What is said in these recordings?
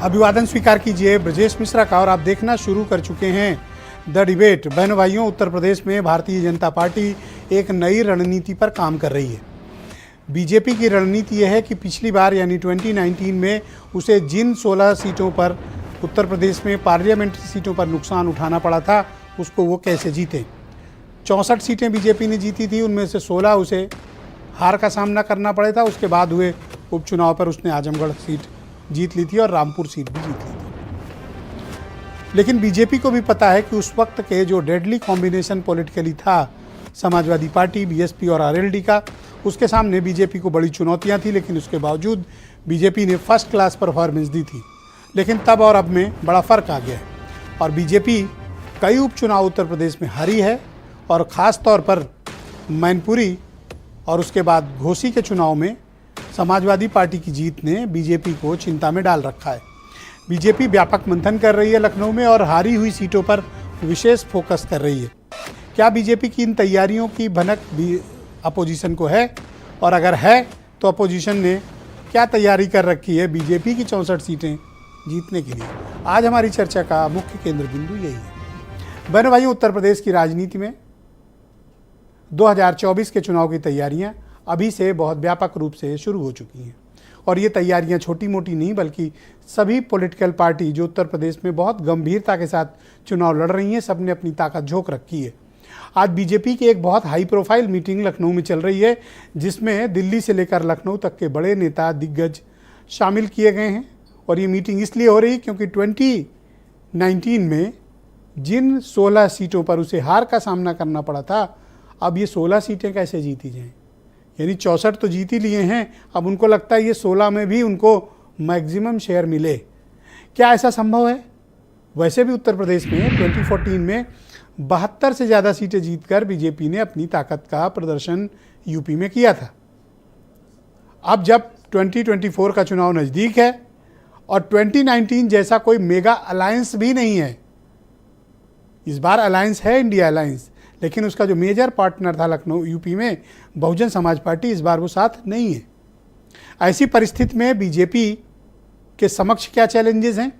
अभिवादन स्वीकार कीजिए ब्रजेश मिश्रा का और आप देखना शुरू कर चुके हैं द डिबेट। बहनों भाइयों, उत्तर प्रदेश में भारतीय जनता पार्टी एक नई रणनीति पर काम कर रही है। बीजेपी की रणनीति यह है कि पिछली बार यानी 2019 में उसे जिन 16 सीटों पर उत्तर प्रदेश में पार्लियामेंट्री सीटों पर नुकसान उठाना पड़ा था उसको वो कैसे जीते। 64 सीटें बीजेपी ने जीती थी, उनमें से 16 उसे हार का सामना करना पड़ा था। उसके बाद हुए उपचुनाव पर उसने आजमगढ़ सीट जीत ली थी और रामपुर सीट भी जीत ली थी। लेकिन बीजेपी को भी पता है कि उस वक्त के जो डेडली कॉम्बिनेशन पॉलिटिकली था समाजवादी पार्टी, बीएसपी और आरएलडी का, उसके सामने बीजेपी को बड़ी चुनौतियां थी। लेकिन उसके बावजूद बीजेपी ने फर्स्ट क्लास परफॉर्मेंस दी थी। लेकिन तब और अब में बड़ा फ़र्क आ गया है और बीजेपी कई उपचुनाव उत्तर प्रदेश में हारी है और ख़ास तौर पर मैनपुरी और उसके बाद घोसी के चुनाव में समाजवादी पार्टी की जीत ने बीजेपी को चिंता में डाल रखा है। बीजेपी व्यापक मंथन कर रही है लखनऊ में और हारी हुई सीटों पर विशेष फोकस कर रही है। क्या बीजेपी की इन तैयारियों की भनक भी अपोजिशन को है, और अगर है तो अपोजिशन ने क्या तैयारी कर रखी है बीजेपी की 64 सीटें जीतने के लिए। आज हमारी चर्चा का मुख्य केंद्र बिंदु यही है। बहनों भाइयों, उत्तर प्रदेश की राजनीति में 2024 के चुनाव की तैयारियां अभी से बहुत व्यापक रूप से शुरू हो चुकी हैं और ये तैयारियां छोटी मोटी नहीं बल्कि सभी पॉलिटिकल पार्टी जो उत्तर प्रदेश में बहुत गंभीरता के साथ चुनाव लड़ रही हैं, सब ने अपनी ताकत झोंक रखी है। आज बीजेपी की एक बहुत हाई प्रोफाइल मीटिंग लखनऊ में चल रही है जिसमें दिल्ली से लेकर लखनऊ तक के बड़े नेता दिग्गज शामिल किए गए हैं। और ये मीटिंग इसलिए हो रही क्योंकि 2019 में जिन 16 सीटों पर उसे हार का सामना करना पड़ा था, अब ये 16 सीटें कैसे जीती जाएं। यानी 64 तो जीत ही लिए हैं, अब उनको लगता है ये 16 में भी उनको मैक्सिमम शेयर मिले। क्या ऐसा संभव है? वैसे भी उत्तर प्रदेश में 2014 में 72 से ज़्यादा सीटें जीतकर बीजेपी ने अपनी ताकत का प्रदर्शन यूपी में किया था। अब जब 2024 का चुनाव नज़दीक है और 2019 जैसा कोई मेगा अलायंस भी नहीं है, इस बार अलायंस है इंडिया अलायंस, लेकिन उसका जो मेजर पार्टनर था लखनऊ यूपी में बहुजन समाज पार्टी, इस बार वो साथ नहीं है। ऐसी परिस्थिति में बीजेपी के समक्ष क्या चैलेंजेस हैं?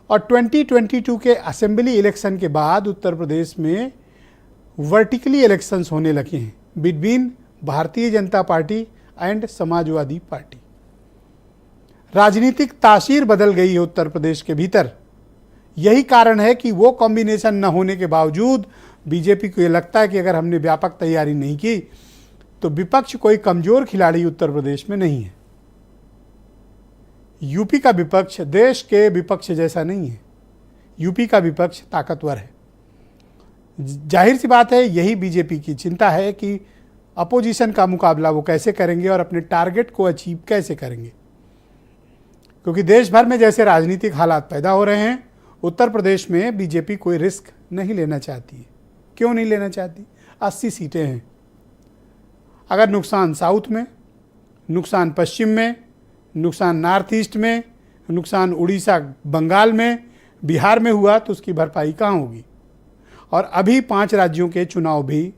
और 2022 के असेंबली इलेक्शन के बाद उत्तर प्रदेश में वर्टिकली इलेक्शंस होने लगे हैं between Bharatiya Janata party and Samajwadi party. राजनीतिक तासीर बदल गई है उत्तर प्रदेश के भीतर। यही कारण है कि वो कॉम्बिनेशन न होने के बावजूद बीजेपी को ये लगता है कि अगर हमने व्यापक तैयारी नहीं की तो विपक्ष कोई कमजोर खिलाड़ी उत्तर प्रदेश में नहीं है। यूपी का विपक्ष देश के विपक्ष जैसा नहीं है, यूपी का विपक्ष ताकतवर है। जाहिर सी बात है, यही बीजेपी की चिंता है कि अपोजिशन का मुकाबला वो कैसे करेंगे और अपने टारगेट को अचीव कैसे करेंगे। क्योंकि देश भर में जैसे राजनीतिक हालात पैदा हो रहे हैं, उत्तर प्रदेश में बीजेपी कोई रिस्क नहीं लेना चाहती है। क्यों नहीं लेना चाहती? 80 सीटें हैं। अगर नुकसान साउथ में, नुकसान पश्चिम में, नुकसान नॉर्थ ईस्ट में, नुकसान उड़ीसा बंगाल में, बिहार में हुआ तो उसकी भरपाई कहाँ होगी? और अभी 5 राज्यों के चुनाव भी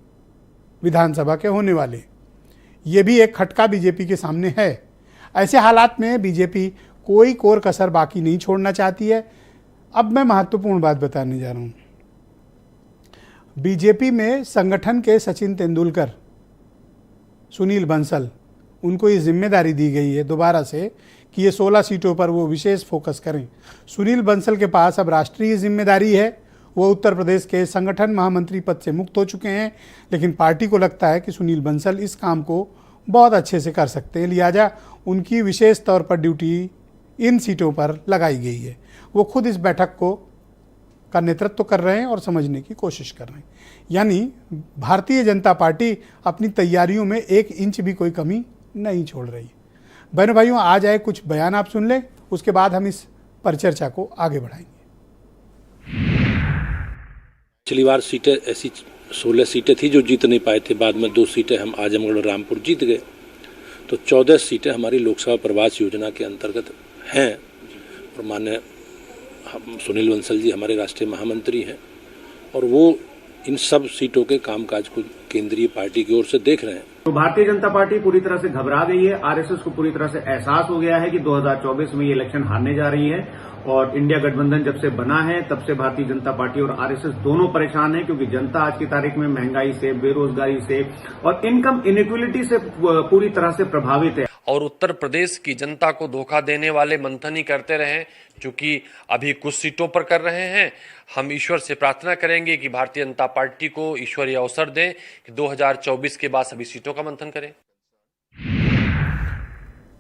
विधानसभा के होने वाले, ये भी एक खटका बीजेपी के सामने है। ऐसे हालात में बीजेपी कोई कोर कसर बाकी नहीं छोड़ना चाहती है। अब मैं महत्वपूर्ण बात बताने जा रहा हूँ। बीजेपी में संगठन के सचिन तेंदुलकर, सुनील बंसल, उनको ये जिम्मेदारी दी गई है दोबारा से कि ये 16 सीटों पर वो विशेष फोकस करें। सुनील बंसल के पास अब राष्ट्रीय जिम्मेदारी है। वो उत्तर प्रदेश के संगठन महामंत्री पद से मुक्त हो चुके हैं, लेकिन पार्टी को लगता है कि सुनील बंसल इस काम को बहुत अच्छे से कर सकते हैं, लिहाजा उनकी विशेष तौर पर ड्यूटी इन सीटों पर लगाई गई है। वो खुद इस बैठक का नेतृत्व कर रहे हैं और समझने की कोशिश कर रहे हैं। यानी भारतीय जनता पार्टी अपनी तैयारियों में 1 इंच भी कोई कमी नहीं छोड़ रही। बहनों भाइयों, आज आए कुछ बयान आप सुन लें, उसके बाद हम इस परिचर्चा को आगे बढ़ाएंगे। पिछली बार सीटें ऐसी 16 सीटें थी जो जीत नहीं पाए थे, बाद में 2 सीटें हम आजमगढ़ और रामपुर जीत गए, तो 14 सीटें हमारी लोकसभा प्रवास योजना के अंतर्गत हैं। और माननीय सुनील बंसल जी हमारे राष्ट्रीय महामंत्री हैं और वो इन सब सीटों के कामकाज को केंद्रीय पार्टी की ओर से देख रहे हैं। तो भारतीय जनता पार्टी पूरी तरह से घबरा गई है। आरएसएस को पूरी तरह से एहसास हो गया है कि 2024 में ये इलेक्शन हारने जा रही है और इंडिया गठबंधन जब से बना है तब से भारतीय जनता पार्टी और आरएसएस दोनों परेशान है, क्योंकि जनता आज की तारीख में महंगाई से, बेरोजगारी से और इनकम इनइक्वलिटी से पूरी तरह से प्रभावित है। और उत्तर प्रदेश की जनता को धोखा देने वाले मंथन ही करते रहे, क्योंकि अभी कुछ सीटों पर कर रहे हैं। हम ईश्वर से प्रार्थना करेंगे कि भारतीय जनता पार्टी को ईश्वर ये अवसर दें कि 2024 के बाद सभी सीटों का मंथन करें।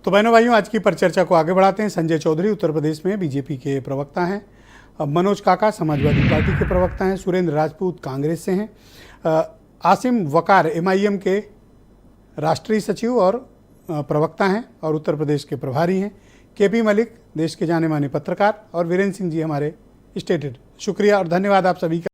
तो बहनों भाइयों, आज की परिचर्चा को आगे बढ़ाते हैं। संजय चौधरी उत्तर प्रदेश में बीजेपी के प्रवक्ता हैं, मनोज काका समाजवादी पार्टी के प्रवक्ता हैं, सुरेंद्र राजपूत कांग्रेस से हैं, आसिम वकार एमआईएम के राष्ट्रीय सचिव और प्रवक्ता हैं और उत्तर प्रदेश के प्रभारी हैं, केपी मलिक देश के जाने माने पत्रकार और वीरेंद्र सिंह जी हमारे स्टेटेड। शुक्रिया और धन्यवाद आप सभी का।